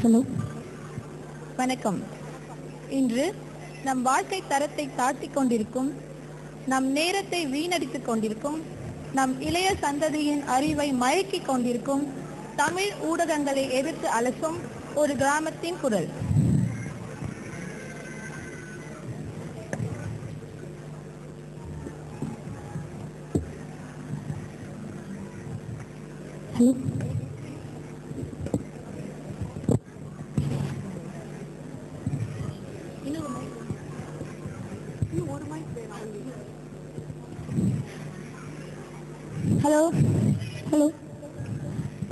Hello, வணக்கம். இன்று நம் வாழ்க்கை தரத்தை தாழ்த்திக் கொண்டிருக்கும், நம் நேரத்தை வீணடித்துக் கொண்டிருக்கும், நம் இளைய சந்ததியின் அறிவை மயக்கிக் கொண்டிருக்கும் தமிழ் ஊடகங்களை எதிர்த்து அலசும் ஒரு கிராமத்தின் குரல். ஹலோ, ஹலோ ஹலோ,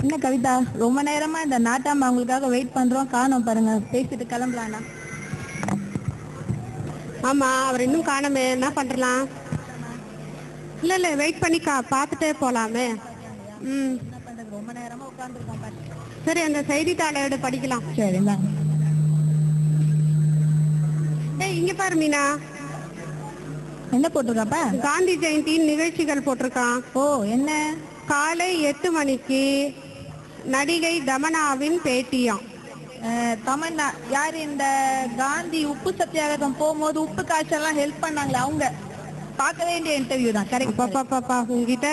என்ன கவிதா, ரொம்ப நேரமா இந்த நாட்டாம அவங்களுக்காக வெயிட் பண்றோம், காணோம் பாருங்க. பேசிட்டு கிளம்பலாம்னா? ஆமா, அவர் இன்னும் காணமே, என்ன பண்றலாம்? இல்ல வெயிட் பண்ணி பார்த்துட்டே போலாமே. என்ன பண்றது, ரொம்ப நேரமா உட்கார்ந்துருக்கோம் பாரு. சரி, அந்த செய்தித்தாளை எடுத்து படிக்கலாம். சரி, இங்க பாரு மீனா, என்ன போட்டிருக்காப்பா? காந்தி ஜெயந்தியின் நிகழ்ச்சிகள் போட்டிருக்கான். ஓ, என்ன? காலை 8 மணிக்கு நடிகை தமனாவின் பேட்டியாம். தமன்னா யாரு? இந்த காந்தி உப்பு சத்தியாகிரகம் போகும்போது உப்பு காய்ச்சல்லாம் ஹெல்ப் பண்ணாங்களே, அவங்க. பார்க்க வேண்டிய இன்டர்வியூ தான். கரெக்ட். பாப்பா உங்ககிட்ட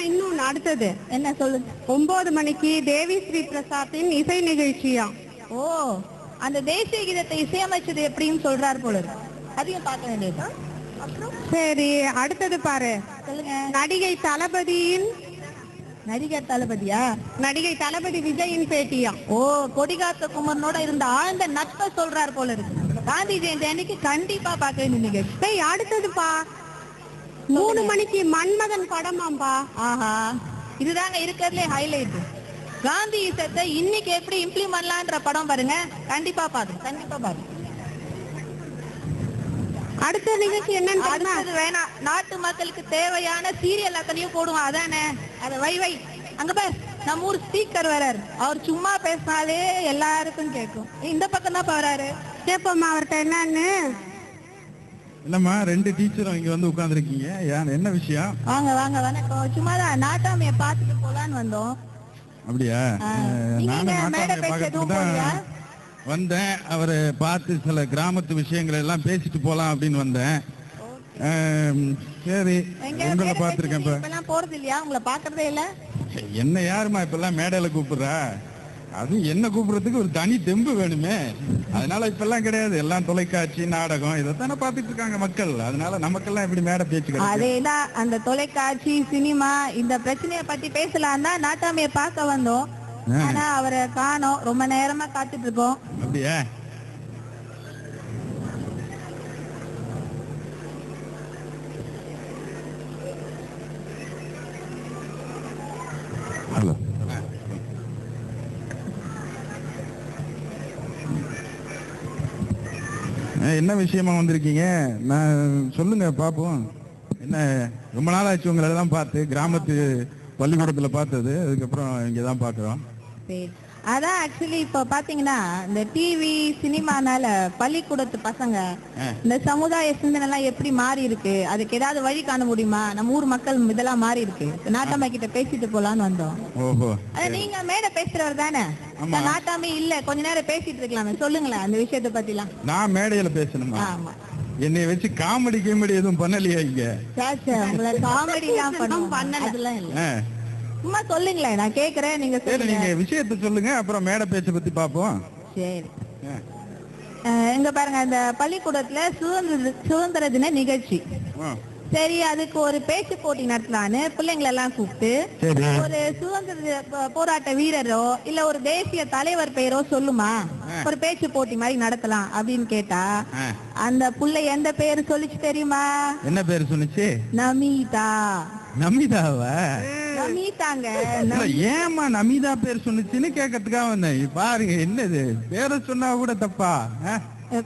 இன்னும் அடுத்தது என்ன சொல்லு? 9 மணிக்கு தேவி ஸ்ரீ பிரசாத்தின் இசை நிகழ்ச்சியாம். ஓ, அந்த தேசிய கீதத்தை இசையமைச்சது எப்படின்னு சொல்றாரு போல இருக்கு. அதையும் பார்க்க வேண்டியது. சரி, அடுத்தது பாரு. சொல்லுங்க. நடிகர் தளபதியா? நடிகை தளபதி விஜயின் பேட்டியாம். ஓ, கொடிகாத்த குமரனோட இருந்த ஆழ்ந்த நட்பை சொல்றாரு போல இருக்கு. காந்தி ஜெயந்தி அன்னைக்கு கண்டிப்பா பார்க்க வேண்டிய நிகழ்ச்சி. அடுத்ததுப்பா 3 மணிக்கு மன்மதன் படமாம்பா. ஆஹா, இதுதாங்க இருக்கிறதுலே ஹைலைட். காந்தி இசத்தை இன்னைக்கு எப்படி இம்ப்ளிமெண்ட்லான்ற படம் பாருங்க. கண்டிப்பா பாருங்க. அடுத்த நிகழ்ச்சி என்னன்னு அடுத்தது வேணாம், நாட்டு மக்களுக்கு தேவையான சீரியல் அத்தனையும் போடுவோம். அதானே, அத வை அங்க பாரு, நம்ம ஊர் ஸ்பீக்கர் வராரு. அவர் சும்மா பேசினாலே எல்லாருக்கும் கேட்கும். இந்த பக்கம் தான் வராரு. கேப்போம்மா அவர்கிட்ட என்னன்னு. இல்லம்மா, 2 டீச்சரும் இங்க வந்து உட்கார்ந்துருக்கீங்க, என்ன விஷயம்? வாங்க வணக்கம். சும்மாதான் நாட்டாமைய பாத்துட்டு போலான்னு வந்தோம். அப்படியா? நானும் நாட்டாமைய பார்க்கறதுக்கு தான் வந்தேன். அவரை பார்த்து சில கிராமத்து விஷயங்கள் எல்லாம் பேசிட்டு போலாம் அப்படின்னு வந்தேன். சரி, உங்களை பார்த்துருக்கேன். இப்பெல்லாம் போறது இல்லையா? உங்களை பாக்குறதே இல்ல. என்ன யாருமா இப்பெல்லாம் மேடையில கூப்பிடுறா? அதுவும் என்ன கூப்பிடுறதுக்கு ஒரு தனி தெம்பு வேணுமே. அதனால இப்பெல்லாம் கிடையாது, எல்லாம் தொலைக்காட்சி, நாடகம், இதைத்தானே பார்த்துட்டு இருக்காங்க மக்கள். அதனால நமக்கெல்லாம் எப்படி மேடை பேச்சு? அதேதான், அந்த தொலைக்காட்சி, சினிமா, இந்த பிரச்சனைய பத்தி பேசலாம் தான் நாட்டாமைய பார்க்க வந்தோம். ஆனா அவரை காணோம், ரொம்ப நேரமா காத்துட்டு இருக்கோம். அப்படியா? ஹலோ, என்ன விஷயமா வந்திருக்கீங்க? நான் சொல்லுங்க பாப்போம். என்ன, ரொம்ப நாள் ஆச்சு உங்களை எல்லாம் பார்த்து, கிராமத்து பள்ளிக்கூடத்துல பார்த்தது, அதுக்கப்புறம் இங்கதான் பாக்குறோம். அதான் ஆக்சுவலி இப்ப பாத்தீங்கன்னா இந்த டிவி சினிமானால பள்ளிக்கூடத்து பசங்க இந்த சமுதாய சிந்தனை எல்லாம் எப்படி மாறி இருக்கு, அதுக்கு ஏதாவது வழி காண முடியுமா? நம்ம ஊர் மக்கள் இதெல்லாம் மாறி இருக்கு. நாட்டாமை கிட்ட பேசிட்டு போலான்னு வந்தோம். ஓஹோ, அத நீங்க மேடை பேசுறவர் தானே? நாட்டாமை இல்ல, கொஞ்ச நேரம் பேசிட்டு இருக்கலாமே. சொல்லுங்களேன் அந்த விஷயத்தை பத்திலாம். நான் மேடையில பேசணுமா? ஆமா. என்னைய வச்சு காமெடி எதுவும் பண்ணலையா இங்க? உங்களை காமெடி எல்லாம் பண்ணலாம் இல்ல, சும்மா சொல்லுங்களேன், நான் கேக்குறேன். நீங்க நீங்க விஷயத்தை சொல்லுங்க, அப்புறம் மேடை பேச்ச பத்தி பாப்போம். சரி, இங்க பாருங்க, இந்த பள்ளிக்கூடத்துல சுதந்திர தின நிகழ்ச்சி. சரி, அதுக்கு ஒரு பேச்சு போட்டி நடத்தலான்னு பிள்ளைங்களை எல்லாம் கூப்பிட்டு ஒரு சுதந்திர போராட்ட வீரரோ இல்ல ஒரு தேசிய தலைவர் பெயரோ சொல்லுமா, ஒரு பேச்சு போட்டி மாதிரி நடத்தலாம் அப்படின்னு கேட்டா அந்த புள்ளை எந்த பேரு சொல்லிச்சு தெரியுமா? என்ன பேரு சொன்னிச்சு? நமிதா. நமிதாவா? நமிதாங்க. ஏமா நமிதா பேர் சொன்னிச்சுன்னு கேட்கறதுக்காக வந்தேன். பாருங்க, என்னது பேரை சொன்னா கூட தப்பா?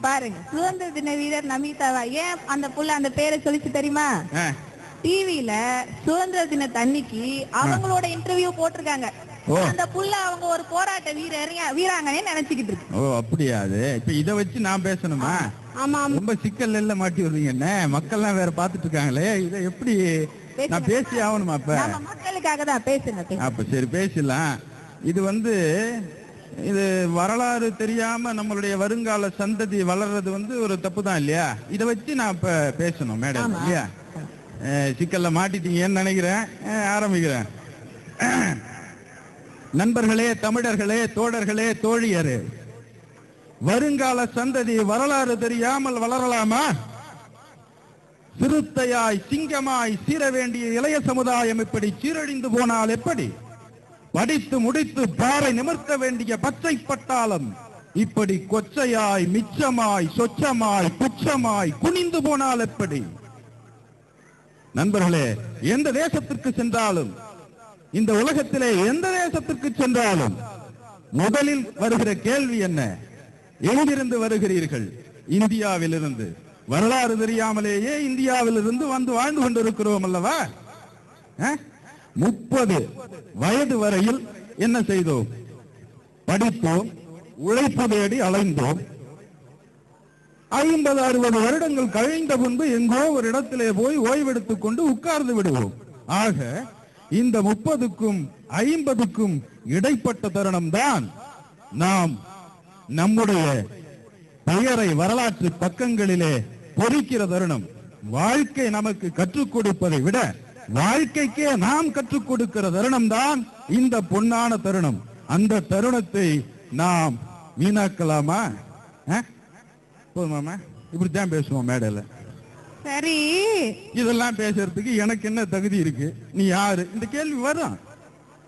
பாருங்க, சுதந்திர தின வீரர் நமிதாவா? ஏன் அந்த புள்ள அந்த பேரை சொல்லிச்சு தெரியுமா? டிவில சுதந்திர தின அன்னைக்கு அவங்களோட இன்டர்வியூ போட்டிருக்காங்க. அந்த புள்ள அவங்க ஒரு போராட்ட வீராங்கனே நினைச்சுக்கிட்டு இருக்கு. ஓ, அப்படியா? அது இப்ப இத வச்சு நான் பேசணுமா? ஆமா, ரொம்ப சிக்கல் எல்லாம் மாட்டி வருவீங்க. என்ன, மக்கள்லாம் வேற பாத்துட்டு இருக்காங்களே, இத எப்படி நான் பேசி ஆகணுமா? அப்ப மக்களுக்காக தான் பேசுங்க. அப்ப சரி பேசலாம். இது இது வரலாறு தெரியாம நம்மளுடைய வருங்கால சந்ததி வளர்றது ஒரு தப்பு தான் இல்லையா? இதை வச்சு நான் இப்ப பேசணும் மேடம் இல்லையா? சிக்கல்ல மாட்டிட்டீங்கன்னு நினைக்கிறேன். ஆரம்பிக்கிறேன். நண்பர்களே, தமிழர்களே, தோழர்களே, தோழியரே, வருங்கால சந்ததி வரலாறு தெரியாமல் வளரலாமா? சிறுத்தையாய் சிங்கமாய் சீர வேண்டிய இளைய சமுதாயம் இப்படி சீரழிந்து போனால் எப்படி? படித்து முடித்து பாறை நிமிர்த்த வேண்டிய பச்சை பட்டாளம் இப்படி கொச்சையாய் மிச்சமாய் சொச்சமாய் புச்சமாய் குனிந்து போனால் எப்படி? நண்பர்களே, எந்த தேசத்திற்கு சென்றாலும், இந்த உலகத்திலே எந்த தேசத்திற்கு சென்றாலும் முதலில் வருகிற கேள்வி என்ன? எங்கிருந்து வருகிறீர்கள்? இந்தியாவிலிருந்து. வரலாறு தெரியாமலேயே இந்தியாவிலிருந்து வந்து வாழ்ந்து கொண்டிருக்கிறோம் அல்லவா? 30 வயது வரையில் என்ன செய்தோம்? படித்தோம், உழைப்பு தேடி அலைந்தோம். 50-60 வருடங்கள் கழிந்த முன்பு எங்கோ ஒரு இடத்திலே போய் ஓய்வெடுத்துக் கொண்டு உட்கார்ந்து விடுவோம். ஆக இந்த 30க்கும் 50க்கும் இடைப்பட்ட தருணம் தான் நாம் நம்முடைய பெயரை வரலாற்று பக்கங்களிலே பொறிக்கிற தருணம். வாழ்க்கை நமக்கு கற்றுக் கொடுப்பதை விட வாழ்க்கைக்கே நாம் கற்றுக் கொடுக்கிற தருணம் தான் இந்த பொன்னான தருணம். அந்த தருணத்தை நாம் வீணாக்கலாமா? போதுமாமா? இப்படித்தான் பேசுவோம் மேடையில. சரி, இதெல்லாம் பேசுறதுக்கு எனக்கு என்ன தகுதி இருக்கு? நீ யாரு? இந்த கேள்வி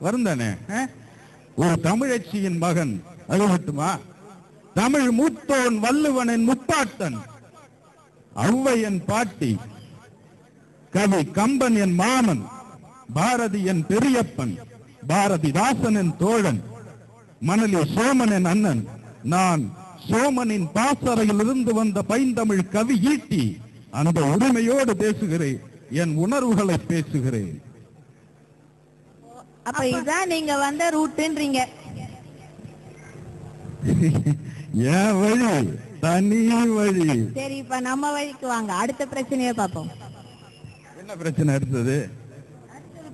வரும் தானே? ஒரு தமிழச்சியின் மகன் அது மட்டுமா? தமிழ் மூத்தோன் வள்ளுவனின் முப்பாட்டன், ஔவை என் பாட்டி, கவி கம்பன் என் மாமன், பாரதி என் பெரியப்பன், பாரதிதாசன் என் தோழன், மணலி சோமன் என் அண்ணன், நான் சோமனின் பாசறையில் இருந்து வந்த பைந்தமிழ் கவி ஈட்டி, அந்த உரிமையோடு பேசுகிறேன், என் உணர்வுகளை பேசுகிறேன். அப்ப இதான் நீங்க வந்த ரூட்ன்றீங்க. ஏன் வழி? தனி வழி. சரி, இப்ப நம்ம வழிக்கு வாங்க. அடுத்த பிரச்சனையை பார்ப்போம். என்ன பிரச்சனை அடுத்தது?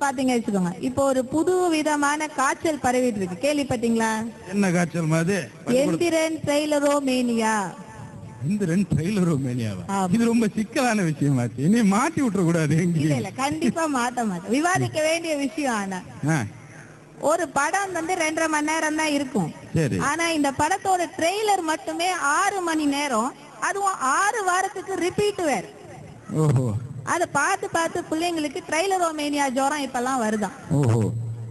பாத்தீங்க வச்சுக்கோங்க, இப்போ ஒரு புது விதமான காய்ச்சல் பரவிட்டு இருக்கு. கேள்விப்பட்டீங்களா? என்ன காய்ச்சல் மாதிரி? எந்திரன் ட்ரெய்லரோமேனியா. எந்திரன் ட்ரெய்லரோமேனியாவா? இது ரொம்ப சிக்கலான விஷயமாச்சு. இனி மாட்டி விட்டுற கூடாது. இல்ல, கண்டிப்பா மாட்ட மாட்டேன். விவாதிக்க வேண்டிய விஷயம். ஆனா ஒரு படம் 2.5 மணி நேரம் தான் இருக்கும். ஆனா இந்த படத்தோட ட்ரெய்லர் மட்டுமே 6 மணி நேரம். அதுவும் 6 வாரத்துக்கு ரிப்பீட் வேற. ஓஹோ. அத பார்த்து பிள்ளைங்களுக்கு ட்ரெய்லரோமேனியா ஜோரம் இப்பெல்லாம் வருதான். ஓஹோ.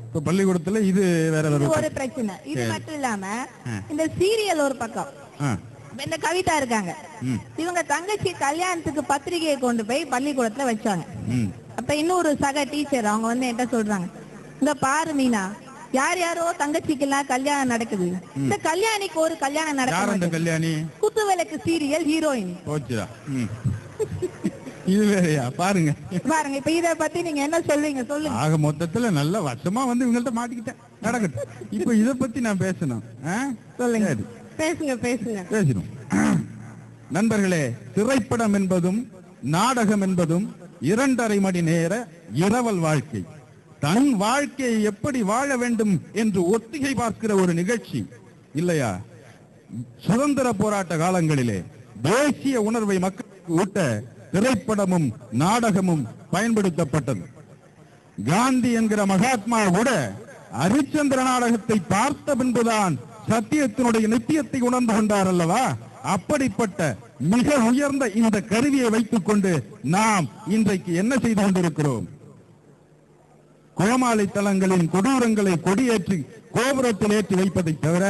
இப்ப பள்ளிக்கூடத்துல இது வேற ஒரு பிரச்சனை. இது மட்டும் இல்லாம இந்த சீரியல் ஒரு பக்கம். இந்த கவிதா இருக்காங்க, இவங்க தங்கச்சி கல்யாணத்துக்கு பத்திரிகையை கொண்டு போய் பள்ளிக்கூடத்துல வச்சாங்க. அப்ப இன்னொரு சக டீச்சர் அவங்க என்கிட்ட சொல்றாங்க, இங்க பாரு மீனா, யார் யாரோ தங்கச்சிக்கு எல்லாம் கல்யாணம் நடக்குது, இந்த கல்யாணிக்கு ஒரு கல்யாணம் நடக்குது. குத்துவிளக்கு சீரியல் ஹீரோயின். இது வேறையா? பாருங்க பாருங்க. இப்ப இத பத்தி நீங்க என்ன சொல்றீங்க? சொல்லுங்க. ஆக மொத்தத்துல நல்ல வசமா இவங்கள்ட்ட மாட்டிக்கிட்டேன். நடக்கட்டும். இப்ப இத பத்தி நான் பேசணும். சொல்லுங்க. பேசணும். நண்பர்களே, திரைப்படம் என்பதும் நாடகம் என்பதும் 2.5 மணி நேர இரவல் வாழ்க்கை. தன் வாழ்க்கையை எப்படி வாழ வேண்டும் என்று ஒத்திகை பார்க்கிற ஒரு நிகழ்ச்சி இல்லையா? சுதந்திர போராட்ட காலங்களிலே தேசிய உணர்வை மக்களுக்கு ஊட்ட திரைப்படமும் நாடகமும் பயன்படுத்தப்பட்டது. காந்தி என்கிற மகாத்மா கூட ஹரிச்சந்திர நாடகத்தை பார்த்த பின்புதான் சத்தியத்தினுடைய நித்தியத்தை உணர்ந்து கொண்டார் அல்லவா? அப்படிப்பட்ட மிக உயர்ந்த இந்த கருவியை வைத்துக் கொண்டு நாம் இன்றைக்கு என்ன செய்து கொண்டிருக்கிறோம்? கோமாளி தலங்களின் கொடூரங்களை கொடியேற்றி கோபுரத்தில் ஏற்றி வைப்பதை தவிர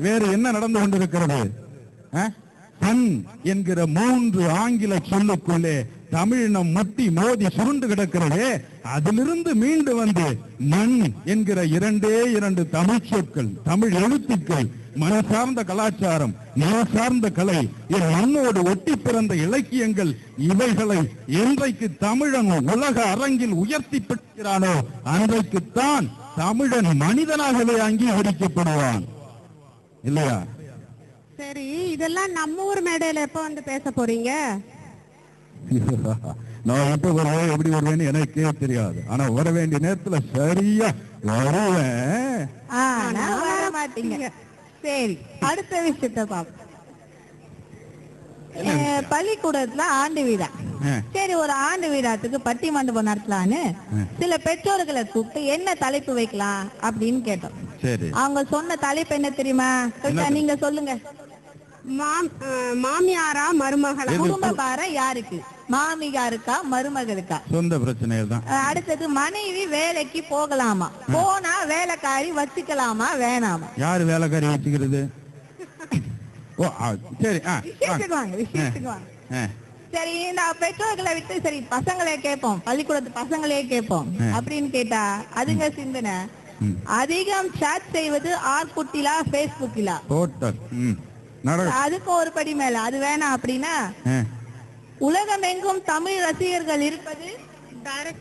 வேறு என்ன நடந்து கொண்டிருக்கிறது? சன் என்கிற 3 ஆங்கில சொல்லுக்குள்ளே தமிழினம் முட்டி மோதி சுருண்டு கிடக்கிறதே, அதிலிருந்து மீண்டு வந்து மண் என்கிற 2 தமிழ் சொற்கள், தமிழ் எழுத்துக்கள், மன சார்ந்த கலாச்சாரம், மன சார்ந்த கலை, என் மண்ணோடு ஒட்டி பிறந்த இலக்கியங்கள், இவைகளை என்றைக்கு தமிழன் உலக அரங்கில் உயர்த்தி பெற்கிறானோ அன்றைக்குத்தான் தமிழன் மனிதனாகவே அங்கீகரிக்கப்படுவான் இல்லையா? சரி, இதெல்லாம் நம்ம ஊர் மேடையில எப்ப பேச போறீங்க? நான் எப்ப வருவேன், எப்படி வருவேன்னு எனக்கே தெரியாது. ஆனா வர வேண்டிய நேரத்துல சரியா வருவேன். வர மாட்டீங்க. சரி, அடுத்த விஷயத்த பாப்போம். பள்ளிக்கூடத்துல ஆண்டு விழா. சரி, ஒரு ஆண்டு விழாத்துக்கு பட்டி மண்டபம் நடத்தலான்னு சில பெற்றோர்களை கூப்பிட்டு என்ன தலைப்பு வைக்கலாம் அப்படின்னு கேட்டோம். சரி, அவங்க சொன்ன தலைப்பு என்ன தெரியுமா? நீங்க சொல்லுங்க. மாமியாரா மருமகளா? குடும்ப பாரம் யாருக்கு? மாமியாருக்கா மருமகளுக்கா? சொந்த பிரச்சனைகள் தான். அடுத்தது மனைவி வேலைக்கு போகலாமா, போனா வேலைக்காரி வச்சுக்கலாமா வேணாமா? யாரு வேலைக்காரி வச்சுக்கிறது? ஓ சரி, விஷயத்துக்கு வாங்க. சரி, இந்த பெற்றோர்களை விட்டு சரி பசங்களே கேட்போம், பள்ளிக்கூடத்து பசங்களே கேட்போம் அப்படின்னு கேட்டா அதுங்க சிந்தனை அதிகம் சாட் செய்வது ஆர்குட்டிலா பேஸ்புக்கிலா? அதுக்கு ஒரு படி மேல அது வேணாம் அப்படின்னா உலகம் எங்கும் தமிழ் ரசிகர்கள் இருப்பது